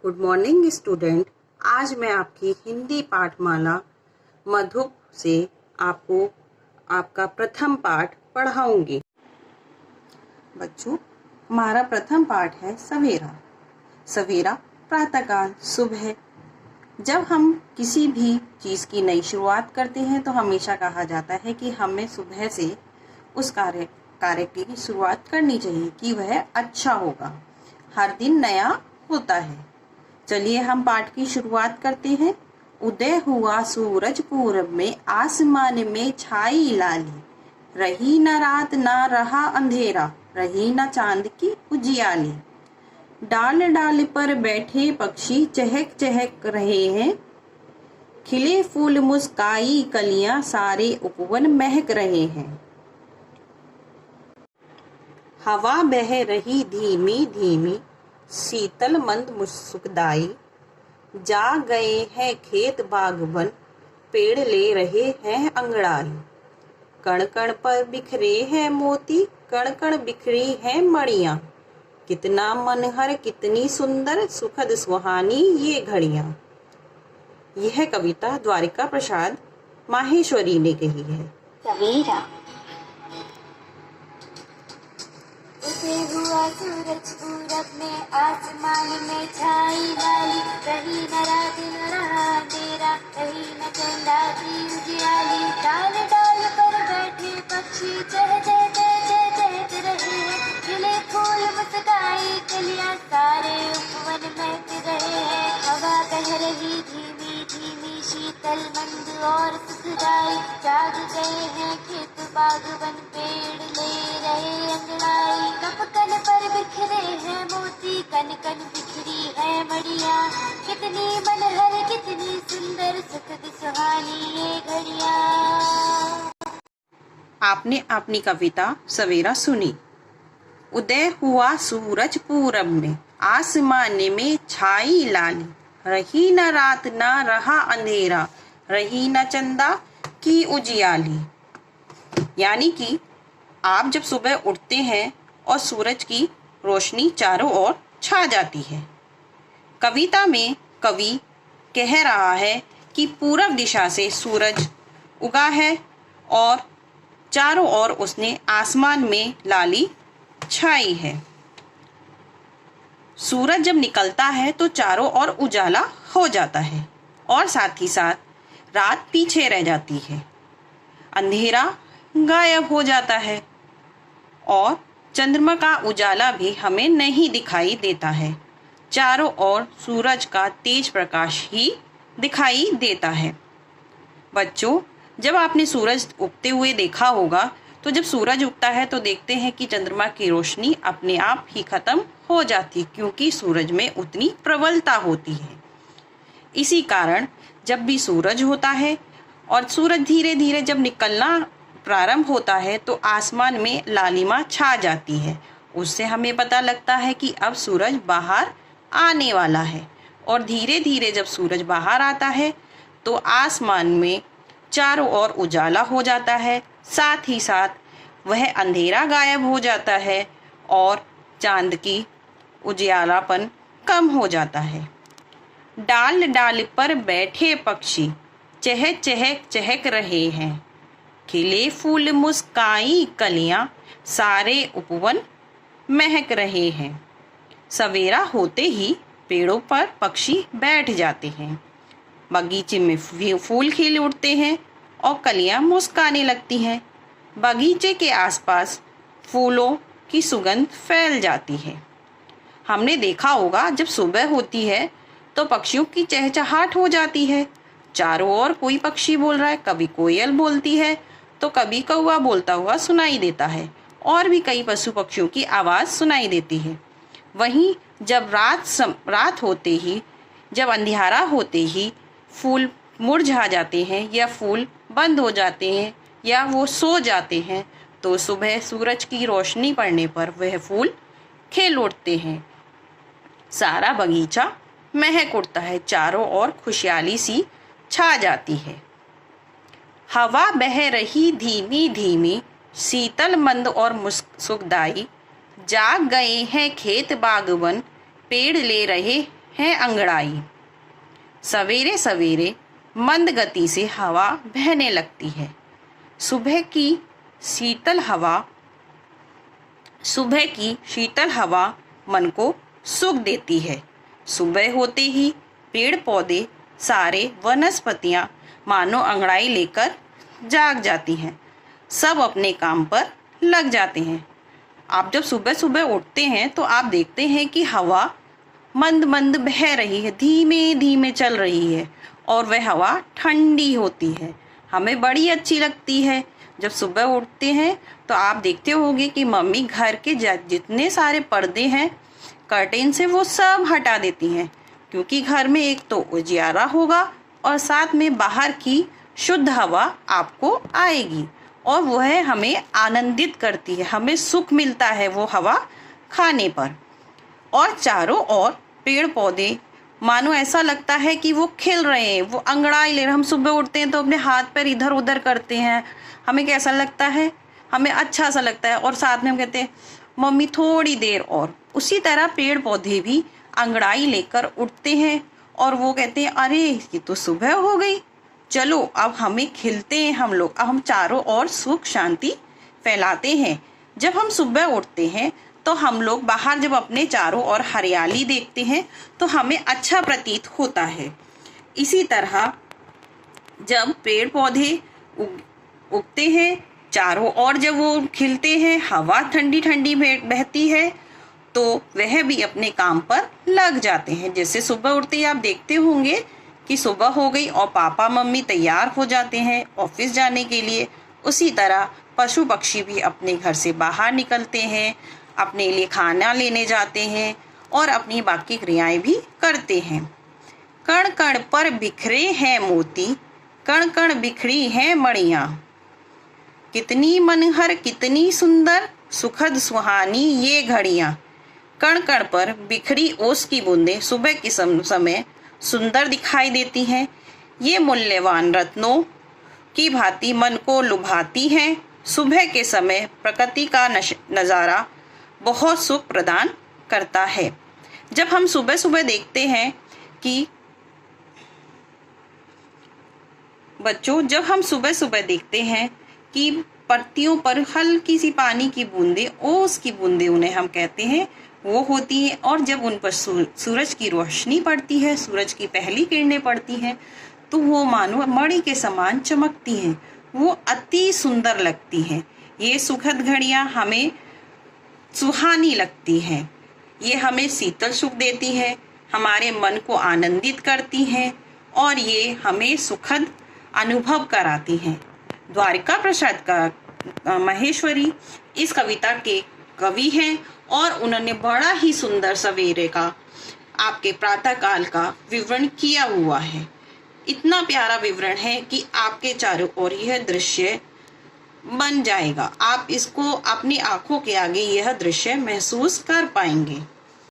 Good morning student. आज मैं आपकी हिंदी पाठमाला मधुप से आपको आपका प्रथम पाठ पढ़ाऊंगी। बच्चों, हमारा प्रथम पाठ है सवेरा। सवेरा प्रातःकाल, सुबह। जब हम किसी भी चीज़ की नई शुरुआत करते हैं तो हमेशा कहा जाता है कि हमें सुबह से उस कार्य की शुरुआत करनी चाहिए कि वह अच्छा होगा। हर दिन नया होता है। चलिए हम पाठ की शुरुआत करते हैं। उदय हुआ सूरज पूरब में, आसमान में छाई लाली, रही न रात ना रहा अंधेरा, रही न चांद की उजियाली। डाल डाल पर बैठे पक्षी चहक चहक रहे हैं, खिले फूल मुस्काई कलियां, सारे उपवन महक रहे हैं। हवा बह रही धीमी धीमी, शीतल मंद सुखदाई, जा गए हैं खेत बागवन, पेड़ ले रहे हैं अंगड़ाई। कण कण पर बिखरे हैं मोती, कण कण बिखरी हैं मणियां, कितना मनहर कितनी सुंदर, सुखद सुहानी ये घड़ियां। यह कविता द्वारिका प्रसाद माहेश्वरी ने कही है। सवेरा। उदय हुआ सूरज पूरब में, आसमान में छाई लाली, रही न रात न रहा अंधेरा, रही न चंदा की उजियाली। डाल डाल पर बैठे पक्षी चह चह चह चह चहक रहे हैं, खिले फूल मुस्काई कलियां, सारे उपवन महक रहे हैं। हवा बह रही धीमी धीमी, शीतल मंद और सुखदाई, जाग गए हैं खेत बागवन, पेड़ ले रहे अंगड़ाई। कपकन पर बिखरे हैं मोती, कन कन बिखरी है मड़िया, कितनी मनहर कितनी सुंदर, सुखद सुहानी ये घड़िया। आपने अपनी कविता सवेरा सुनी। उदय हुआ सूरज पूरब में, आसमान में छाई लाली, रही न रात ना रहा अंधेरा, रही न चंदा की उजियाली। यानी कि आप जब सुबह उठते हैं और सूरज की रोशनी चारों ओर छा जाती है। कविता में कवि कह रहा है कि पूरब दिशा से सूरज उगा है और चारों ओर उसने आसमान में लाली छाई है। सूरज जब निकलता है तो चारों ओर उजाला हो जाता है और साथ ही साथ रात पीछे रह जाती है, अंधेरा गायब हो जाता है और चंद्रमा का उजाला भी हमें नहीं दिखाई देता है। चारों ओर सूरज का तेज प्रकाश ही दिखाई देता है। बच्चों, जब आपने सूरज उगते हुए देखा होगा तो जब सूरज उगता है तो देखते हैं कि चंद्रमा की रोशनी अपने आप ही खत्म हो जाती, क्योंकि सूरज में उतनी प्रबलता होती है। इसी कारण जब भी सूरज होता है और सूरज धीरे धीरे जब निकलना प्रारंभ होता है तो आसमान में लालिमा छा जाती है। उससे हमें पता लगता है कि अब सूरज बाहर आने वाला है और धीरे धीरे जब सूरज बाहर आता है तो आसमान में चारों ओर उजाला हो जाता है, साथ ही साथ वह अंधेरा गायब हो जाता है और चांद की उजियालापन कम हो जाता है। डाल डाल पर बैठे पक्षी चह चहक चहक रहे हैं, खिले फूल मुस्काई कलियां, सारे उपवन महक रहे हैं। सवेरा होते ही पेड़ों पर पक्षी बैठ जाते हैं, बगीचे में फूल खिल उठते हैं और कलियां मुस्काने लगती हैं। बगीचे के आसपास फूलों की सुगंध फैल जाती है। हमने देखा होगा जब सुबह होती है तो पक्षियों की चहचहाट हो जाती है। चारों ओर कोई पक्षी बोल रहा है, कभी कोयल बोलती है तो कभी कौवा बोलता हुआ सुनाई देता है और भी कई पशु पक्षियों की आवाज़ सुनाई देती है। वहीं जब रात होते ही, जब अंधियारा होते ही फूल मुरझा जाते हैं या फूल बंद हो जाते हैं या वो सो जाते हैं तो सुबह सूरज की रोशनी पड़ने पर वह फूल खिल उठते हैं, सारा बगीचा महक उठता है, चारों ओर खुशहाली सी छा जाती है। हवा बह रही धीमी धीमी, शीतल मंद और सुखदाई, जाग गए हैं खेत बागवन, पेड़ ले रहे है अंगड़ाई। सवेरे सवेरे मंद गति से हवा बहने लगती है। सुबह की शीतल हवा मन को सुख देती है। सुबह होते ही पेड़ पौधे सारे वनस्पतियां मानो अंगड़ाई लेकर जाग जाती हैं। सब अपने काम पर लग जाते हैं। आप जब सुबह सुबह उठते हैं तो आप देखते हैं कि हवा मंद मंद बह रही है, धीमे धीमे चल रही है और वह हवा ठंडी होती है। हमें बड़ी अच्छी लगती है। जब सुबह उठते हैं तो आप देखते होंगे कि मम्मी घर के जितने सारे पर्दे हैं कर्टेन से वो सब हटा देती हैं, क्योंकि घर में एक तो उजियारा होगा और साथ में बाहर की शुद्ध हवा आपको आएगी और वह हमें आनंदित करती है। हमें सुख मिलता है वो हवा खाने पर। और चारों ओर पेड़ पौधे मानो ऐसा लगता है कि वो खिल रहे हैं, वो अंगड़ाई ले रहे हैं। हम सुबह उठते हैं तो अपने हाथ पैर इधर उधर करते हैं, हमें कैसा लगता है, हमें अच्छा सा लगता है और साथ में हम कहते हैं मम्मी थोड़ी देर और। उसी तरह पेड़ पौधे भी अंगड़ाई लेकर उठते हैं और वो कहते हैं अरे ये तो सुबह हो गई, चलो अब हमें खिलते हैं हम लोग, अब हम चारों ओर सुख शांति फैलाते हैं। जब हम सुबह उठते हैं तो हम लोग बाहर जब अपने चारों ओर हरियाली देखते हैं तो हमें अच्छा प्रतीत होता है। इसी तरह जब पेड़ पौधे उगते हैं, चारों ओर जब वो खिलते हैं, हवा ठंडी ठंडी बहती है तो वह भी अपने काम पर लग जाते हैं। जैसे सुबह उठते ही आप देखते होंगे कि सुबह हो गई और पापा मम्मी तैयार हो जाते हैं ऑफिस जाने के लिए। उसी तरह पशु पक्षी भी अपने घर से बाहर निकलते हैं, अपने लिए खाना लेने जाते हैं और अपनी बाकी क्रियाएं भी करते हैं। कण कण पर बिखरे हैं मोती, कण कण बिखरी हैं मणियाँ। कितनी मनहर कितनी सुंदर, सुखद सुहानी ये घड़ियाँ। कण कण पर बिखरी ओस की बूंदें सुबह के समय सुंदर दिखाई देती हैं। ये मूल्यवान रत्नों की भांति मन को लुभाती हैं। सुबह के समय प्रकृति का नज़ारा बहुत सुख प्रदान करता है। जब हम सुबह सुबह देखते हैं कि बच्चों, जब हम सुबह सुबह देखते हैं कि पत्तियों पर हल्की सी पानी की बूंदें, ओस की बूंदें उन्हें हम कहते हैं, वो होती हैं और जब उन पर सूरज की रोशनी पड़ती है, सूरज की पहली किरणें पड़ती हैं तो वो मानो मणि के समान चमकती हैं, वो अति सुंदर लगती हैं। ये सुखद घड़ियाँ हमें सुहानी लगती हैं। ये हमें शीतल सुख देती है, हमारे मन को आनंदित करती हैं और ये हमें सुखद अनुभव कराती हैं। द्वारिका प्रसाद का महेश्वरी इस कविता के कवि हैं और उन्होंने बड़ा ही सुंदर सवेरे का आपके प्रातः काल का विवरण किया हुआ है। इतना प्यारा विवरण है कि आपके चारों ओर यह दृश्य बन जाएगा। आप इसको अपनी आंखों के आगे यह दृश्य महसूस कर पाएंगे।